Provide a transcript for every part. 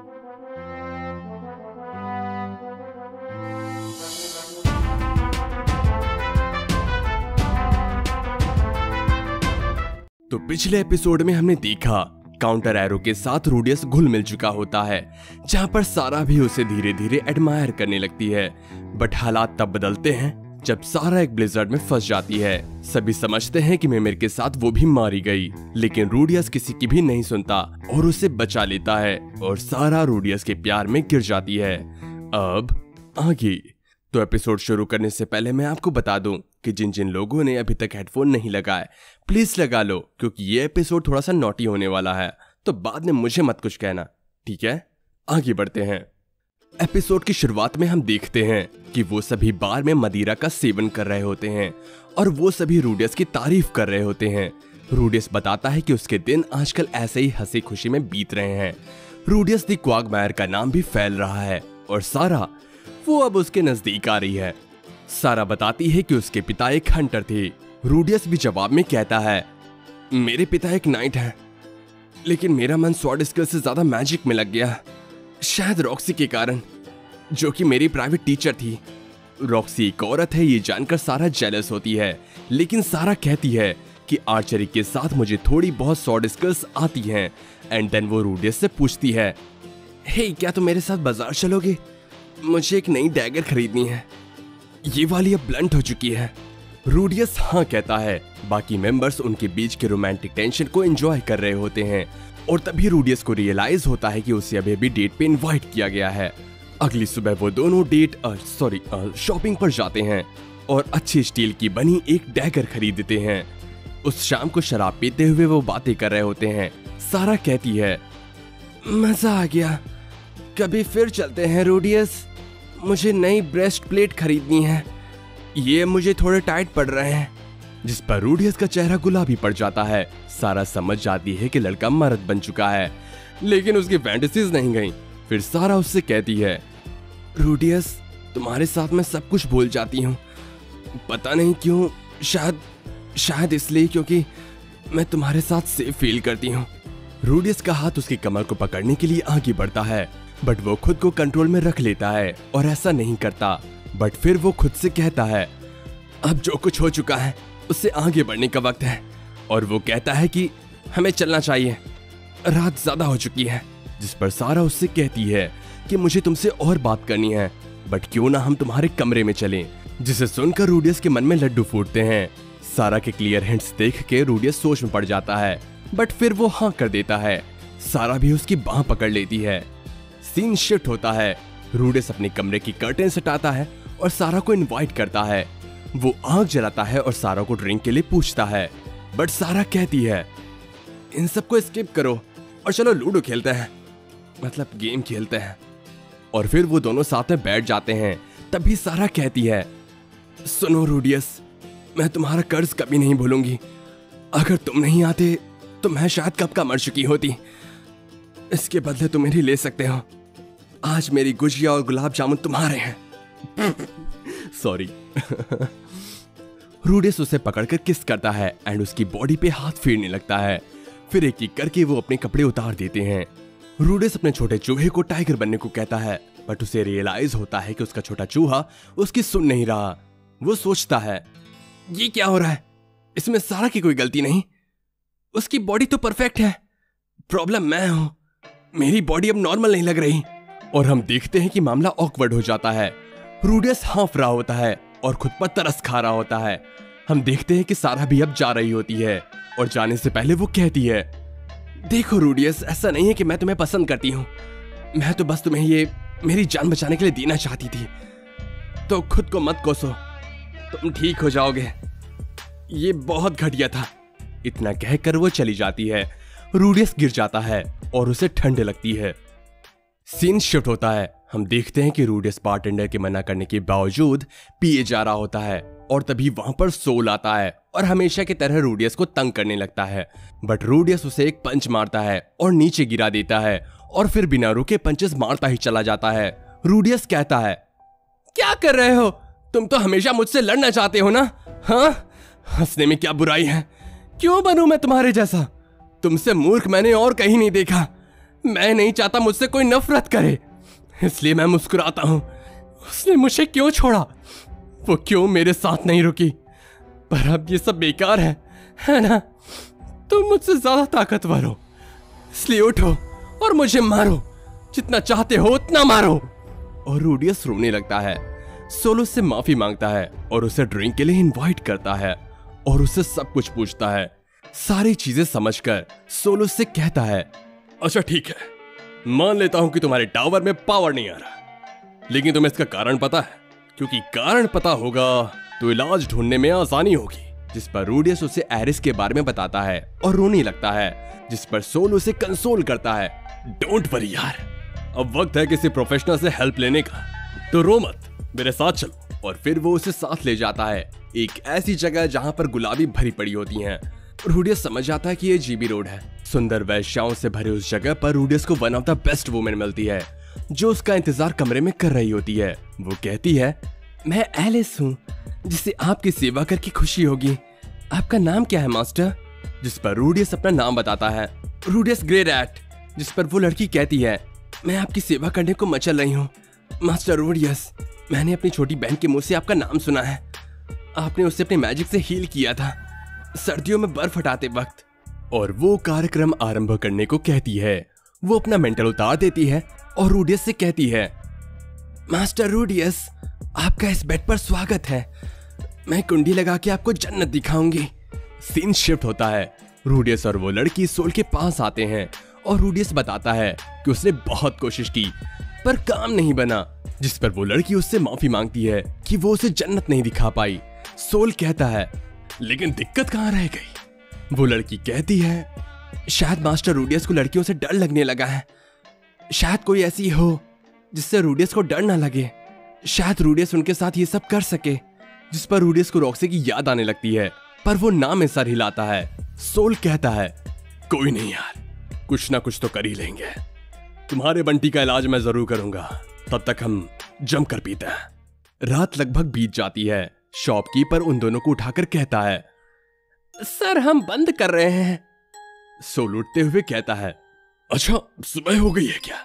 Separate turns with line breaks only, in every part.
तो पिछले एपिसोड में हमने देखा काउंटर एरो के साथ रूडियस घुल मिल चुका होता है, जहां पर सारा भी उसे धीरे धीरे एडमायर करने लगती है। बट हालात तब बदलते हैं जब सारा एक ब्लिजर्ड में फंस जाती है। सभी समझते हैं कि मिमिर के साथ वो भी मारी गई, लेकिन रूडियस किसी की भी नहीं सुनता और उसे बचा लेता है और सारा रूडियस के प्यार में गिर जाती है। अब आगे तो एपिसोड शुरू करने से पहले मैं आपको बता दूं कि जिन जिन लोगों ने अभी तक हेडफोन नहीं लगाए प्लीज लगा लो, क्योंकि ये एपिसोड थोड़ा सा नॉटी होने वाला है, तो बाद में मुझे मत कुछ कहना, ठीक है? आगे बढ़ते हैं। एपिसोड की शुरुआत में हम देखते हैं कि वो सभी बार में मदिरा का सेवन कर रहे होते हैं और वो सभी रूडियस की तारीफ कर रहे होते हैं। रूडियस बताता है कि उसके दिन आजकल ऐसे ही हंसी खुशी में बीत रहे हैं। रूडियस द क्वागमायर का नाम भी फैल रहा है और सारा वो अब उसके नजदीक आ रही है। सारा बताती है कि उसके पिता एक हंटर थे। रूडियस भी जवाब में कहता है, मेरे पिता एक नाइट है, लेकिन मेरा मन स्वॉर्ड स्किल से ज्यादा मैजिक में लग गया, शायद रॉक्सी के कारण, जो कि मेरी प्राइवेट टीचर थी। रॉक्सी एक औरत है, ये जानकर सारा जेलस होती है, लेकिन सारा कहती है कि आर्चरी के साथ मुझे थोड़ी बहुत स्वॉर्ड स्किल्स आती हैं। एंड देन वो रूडियस से पूछती है, हे क्या तुम मेरे साथ बाजार चलोगे? मुझे एक नई डैगर खरीदनी है, ये वाली अब ब्लंट हो चुकी है। रूडियस हाँ कहता है। बाकी मेंबर्स उनके बीच के रोमांटिक टेंशन को एंजॉय कर रहे होते हैं और तभी रूडियस को रियलाइज होता है कि उसे अभी भी डेट पे इनवाइट किया गया है। अगली सुबह वो दोनों शॉपिंग पर जाते हैं और अच्छी स्टील की बनी एक डैगर खरीदते हैं। उस शाम को शराब पीते हुए वो बातें कर रहे होते हैं। सारा कहती है, मजा आ गया, कभी फिर चलते हैं रूडियस, मुझे नई ब्रेस्ट प्लेट खरीदनी है, ये मुझे थोड़े टाइट पड़ रहे हैं। जिस पर रूडियस का चेहरा गुलाबी पड़ जाता है। सारा समझ जाती है कि लड़का मर्द बन चुका है, लेकिन उसकी फैंटेसीज नहीं गई। फिर सारा उससे कहती है, रूडियस तुम्हारे साथ मैं सब कुछ भूल जाती हूँ, पता नहीं क्यों, शायद इसलिए क्योंकि मैं तुम्हारे साथ सेफ फील करती हूँ। रूडियस का हाथ उसकी कमर को पकड़ने के लिए आगे बढ़ता है, बट वो खुद को कंट्रोल में रख लेता है और ऐसा नहीं करता। बट फिर वो खुद से कहता है, अब जो कुछ हो चुका है उससे आगे बढ़ने का वक्त है। और वो कहता है कि हमें चलना चाहिए, रात ज्यादा हो चुकी है। जिस पर सारा उससे कहती है कि मुझे तुमसे और बात करनी है, बट क्यों ना हम तुम्हारे कमरे में चलें। जिसे सुनकर रूडियस के मन में लड्डू फूटते हैं। सारा के क्लियर हिंट्स देख के रूडियस सोच में पड़ जाता है, बट फिर वो हाँ कर देता है। सारा भी उसकी बाह पकड़ लेती है। सीन शिफ्ट होता है। रूडियस अपने कमरे की कर्टेन हटाता है और सारा को इनवाइट करता है। वो आग जलाता है और सारा को ड्रिंक के लिए पूछता है, बट सारा कहती है, इन सबको स्किप करो और चलो लूडो खेलते हैं, मतलब गेम खेलते हैं। और फिर वो दोनों साथ में बैठ जाते हैं। तभी सारा कहती है, सुनो रूडियस, मैं तुम्हारा कर्ज कभी नहीं भूलूंगी। अगर तुम नहीं आते तो मैं शायद कब का मर चुकी होती। इसके बदले तुम मेरी ले सकते हो। आज मेरी गुजिया और गुलाब जामुन तुम्हारे हैं। सॉरी। रूडियस उसे पकड़कर किस करता है एंड उसकी बॉडी पे हाथ फेरने लगता है। फिर एक एक करके वो अपने कपड़े उतार देते हैं। रूडियस अपने छोटे चूहे को टाइगर बनने को कहता है, बट उसे रियलाइज होता है कि उसका छोटा चूहा उसकी सुन नहीं रहा। वो सोचता है, ये क्या हो रहा है, इसमें सारा की कोई गलती नहीं, उसकी बॉडी तो परफेक्ट है, प्रॉब्लम मैं हूं, मेरी बॉडी अब नॉर्मल नहीं लग रही। और हम देखते हैं कि मामला ऑकवर्ड हो जाता है। रूडियस हाँफ रहा होता है और खुद पर तरस खा रहा होता है। हम देखते हैं कि सारा भी अब जा रही होती है और जाने से पहले वो कहती है, देखो रूडियस, ऐसा नहीं है कि मैं तुम्हें पसंद करती हूँ, मैं तो बस तुम्हें ये मेरी जान बचाने के लिए देना चाहती थी, तो खुद को मत कोसो, तुम ठीक हो जाओगे, ये बहुत घटिया था। इतना कहकर वो चली जाती है। रूडियस गिर जाता है और उसे ठंड लगती है। सीन शिफ्ट होता है। हम देखते हैं कि रूडियस बारटेंडर के मना करने के बावजूद पिए जा रहा होता है और तभी वहां पर सोल आता है और हमेशा की तरह रूडियस को तंग करने लगता है। बट रूडियस उसे एक पंच मारता है और नीचे गिरा देता है और फिर बिना रुके पंचेस मारता ही चला जाता है। रूडियस कहता है, क्या कर रहे हो, तुम तो हमेशा मुझसे लड़ना चाहते हो ना? हाँ, हंसने में क्या बुराई है, क्यों बनूं मैं तुम्हारे जैसा? तुमसे मूर्ख मैंने और कहीं नहीं देखा। मैं नहीं चाहता मुझसे कोई नफरत करे, इसलिए मैं मुस्कुराता हूँ। उसने मुझे क्यों छोड़ा, वो क्यों मेरे साथ नहीं रुकी? पर अब ये सब बेकार है ना? तुम मुझसे ज्यादा ताकतवर हो, इसलिए उठो और मुझे मारो, जितना चाहते हो उतना मारो। और रूडियस रोने लगता है। सोलो से माफी मांगता है और उसे ड्रिंक के लिए इनवाइट करता है और उससे सब कुछ पूछता है। सारी चीजें समझकर सोलो से कहता है, अच्छा ठीक है, मान लेता हूं कि तुम्हारे टावर में पावर नहीं आ रहा, लेकिन तुम्हें इसका कारण पता है? क्योंकि कारण पता होगा तो इलाज ढूंढने में आसानी होगी। जिस पर रूडियस उसे एरिस के बारे में बताता है और रोने लगता है, जिस पर सोलो उसे कंसोल करता है, डोंट वरी यार, अब वक्त है किसी प्रोफेशनल से हेल्प लेने का, तो रो मत, मेरे साथ चलो। और फिर वो उसे साथ ले जाता है एक ऐसी जगह जहां पर गुलाबी भरी पड़ी होती हैं। रूडियस समझ जाता है कि ये जीबी रोड है। सुंदर वैश्याओं से भरे उस जगह पर रूडियस को one of the best women मिलती है, जो उसका इंतजार कमरे में कर रही होती है। वो कहती है, मैं एलिस हूँ, जिसे आपकी सेवा करके खुशी होगी। आपका नाम क्या है मास्टर? जिस पर रूडियस अपना नाम बताता है, रूडियस ग्रे रैट। जिस पर वो लड़की कहती है, मैं आपकी सेवा करने को मचल रही हूँ मास्टर रूडियस। मैंने अपनी छोटी बहन के मुंह से आपका नाम सुना है। आपने उसे अपने मैजिक से हील किया था सर्दियों में बर्फ हटाते वक्त। और वो कार्यक्रम आरंभ करने को कहती है। वो अपना मेंटल उतार देती है और रूडियस से कहती है, मास्टर रूडियस, आपका इस बेड पर स्वागत है। मैं कुंडी लगा के आपको जन्नत दिखाऊंगी। सीन शिफ्ट होता है। रूडियस और वो लड़की सोल के पास आते हैं और रूडियस बताता है कि उसने बहुत कोशिश की पर काम नहीं बना। जिस पर वो लड़की उससे माफी मांगती है कि वो उसे जन्नत नहीं दिखा पाई। सोल कहता है, लेकिन दिक्कत कहाँ रह गई? वो लड़की कहती है, शायद मास्टर रूडियस को लड़कियों से डर लगने लगा है। शायद कोई ऐसी हो जिससे रूडियस को डर ना लगे। शायद रूडियस उनके साथ ये सब कर सके। जिस पर रूडियस को रॉक्सी की याद आने लगती है, पर वो ना में सर हिलाता है। सोल कहता है, कोई नहीं यार, कुछ ना कुछ तो कर ही लेंगे। तुम्हारे बंटी का इलाज मैं जरूर करूंगा, तब तक हम जम कर पीते हैं। रात लगभग बीत जाती है। शॉपकीपर उन दोनों को उठाकर कहता है, सर हम बंद कर रहे हैं। सोल उठते हुए कहता है, अच्छा सुबह हो गई है क्या?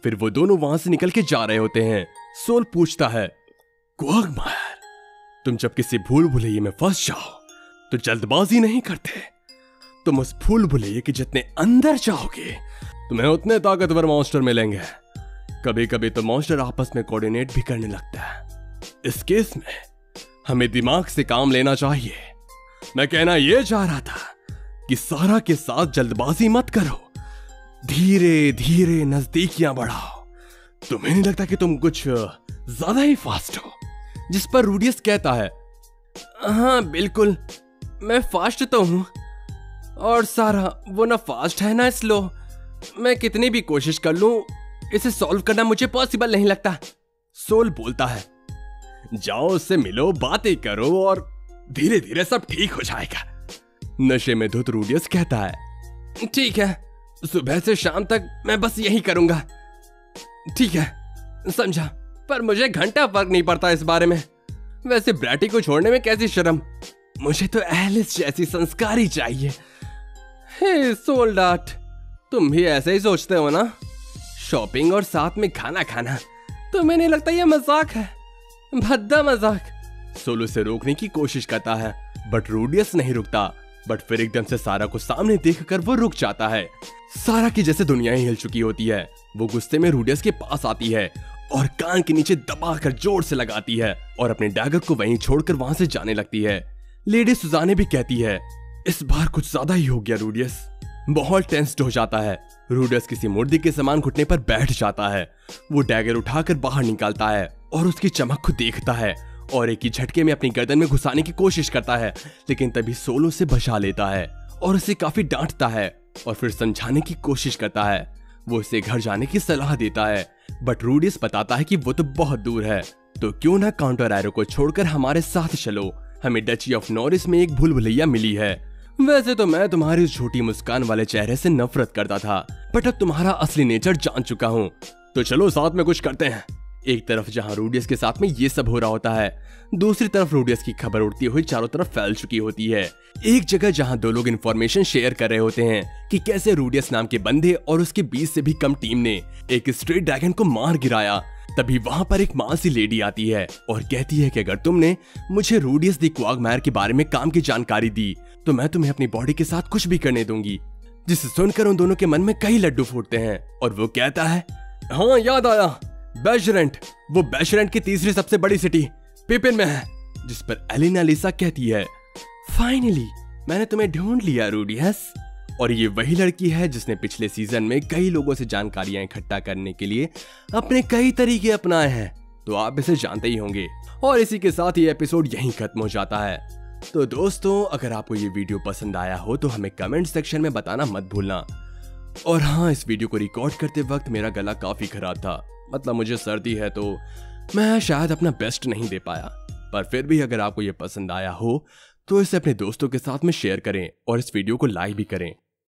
फिर वो दोनों वहां से निकल के जा रहे होते हैं। सोल पूछता है, क्वागमायर, तुम जब किसी भूल भुलैया में फंस जाओ तो जल्दबाजी नहीं करते। तुम उस भूल भुलैया के जितने अंदर जाओगे तुम्हें उतने ताकतवर मॉन्स्टर मिलेंगे। कभी कभी तो मॉन्स्टर आपस में कोऑर्डिनेट भी करने लगता है। इस केस में हमें दिमाग से काम लेना चाहिए। मैं कहना यह चाह रहा था कि सारा के साथ जल्दबाजी मत करो, धीरे धीरे नजदीकियां बढ़ाओ। तुम्हें नहीं लगता कि तुम कुछ ज्यादा ही फास्ट हो? जिस पर रूडियस कहता है, हाँ बिल्कुल, मैं फास्ट तो हूं, और सारा वो ना फास्ट है ना स्लो। मैं कितनी भी कोशिश कर लूं, इसे सॉल्व करना मुझे पॉसिबल नहीं लगता। सोल बोलता है, जाओ उससे मिलो, बातें करो और धीरे धीरे सब ठीक हो जाएगा। नशे में धुत रूडियस कहता है, ठीक है, सुबह से शाम तक मैं बस यही करूंगा। ठीक है समझा, पर मुझे घंटा फर्क नहीं पड़ता इस बारे में। वैसे ब्रैटी को छोड़ने में कैसी शर्म, मुझे तो एलिस जैसी संस्कारी चाहिए। हे सोल्डाट, तुम भी ऐसे ही सोचते हो ना? शॉपिंग और साथ में खाना खाना, तुम्हें नहीं लगता यह मजाक है? भद्दा मजाक। सोलो से रोकने की कोशिश करता है बट रूडियस नहीं रुकता। बट फिर एकदम से सारा को सामने देखकर वो रुक जाता है। सारा की जैसे दुनिया ही हिल चुकी होती है। वो गुस्से में रूडियस के पास आती है और कान के नीचे दबाकर जोर से लगाती है और अपने डैगर को वहीं छोड़कर वहां से जाने लगती है। लेडी सुजाने भी कहती है, इस बार कुछ ज्यादा ही हो गया रूडियस। बहुत टेंस्ड हो जाता है। रूडियस किसी मुर्दे के समान घुटने पर बैठ जाता है। वो डैगर उठाकर बाहर निकालता है और उसकी चमक को देखता है और एक ही झटके में अपनी गर्दन में घुसाने की कोशिश करता है, लेकिन तभी सोलो से बचा लेता है और उसे काफी डांटता है और फिर समझाने की कोशिश करता है। वो उसे घर जाने की सलाह देता है बट रूडियस बताता है कि वो तो बहुत दूर है, तो क्यों ना काउंटर एरो को छोड़कर हमारे साथ चलो। हमें डची ऑफ नॉरिस में एक भूल भुलैया मिली है। वैसे तो मैं तुम्हारी उस छोटी मुस्कान वाले चेहरे से नफरत करता था, बट अब तुम्हारा असली नेचर जान चुका हूँ, तो चलो साथ में कुछ करते हैं। एक तरफ जहां रूडियस के साथ में ये सब हो रहा होता है, दूसरी तरफ रूडियस की खबर उड़ती हुई चारों तरफ फैल चुकी होती है। एक जगह जहां दो लोग इन्फॉर्मेशन शेयर कर रहे होते हैं कि कैसे रूडियस नाम के बंदे और उसके 20 से भी कम टीम ने एक स्ट्रेट ड्रैगन को मार गिराया। तभी वहां पर एक मां सी लेडी आती है और कहती है कि अगर तुमने मुझे रूडियस द क्वागमायर के बारे में काम की जानकारी दी तो मैं तुम्हें अपनी बॉडी के साथ कुछ भी करने दूंगी। जिसे सुनकर उन दोनों के मन में कई लड्डू फूटते हैं और वो कहता है, हाँ याद आया, बेशरेंट, वो बेशरेंट की तीसरी सबसे बड़ी सिटी पिपिन में है। जिस पर एलिना लिसा कहती है, फाइनली मैंने तुम्हें ढूंढ लिया रूडियस। और ये वही लड़की है जिसने पिछले सीजन में कई लोगों से जानकारियां इकट्ठा करने के लिए अपने कई तरीके अपनाए हैं, तो आप इसे जानते ही होंगे। और इसी के साथ ये एपिसोड यहीं खत्म हो जाता है। तो दोस्तों, अगर आपको ये वीडियो पसंद आया हो तो हमें कमेंट सेक्शन में बताना मत भूलना। और हाँ, इस वीडियो को रिकॉर्ड करते वक्त मेरा गला काफी खराब था, मतलब मुझे सर्दी है तो मैं शायद अपना बेस्ट नहीं दे पाया। पर फिर भी अगर आपको ये पसंद आया हो तो इसे अपने दोस्तों के साथ में शेयर करें और इस वीडियो को लाइक भी करें।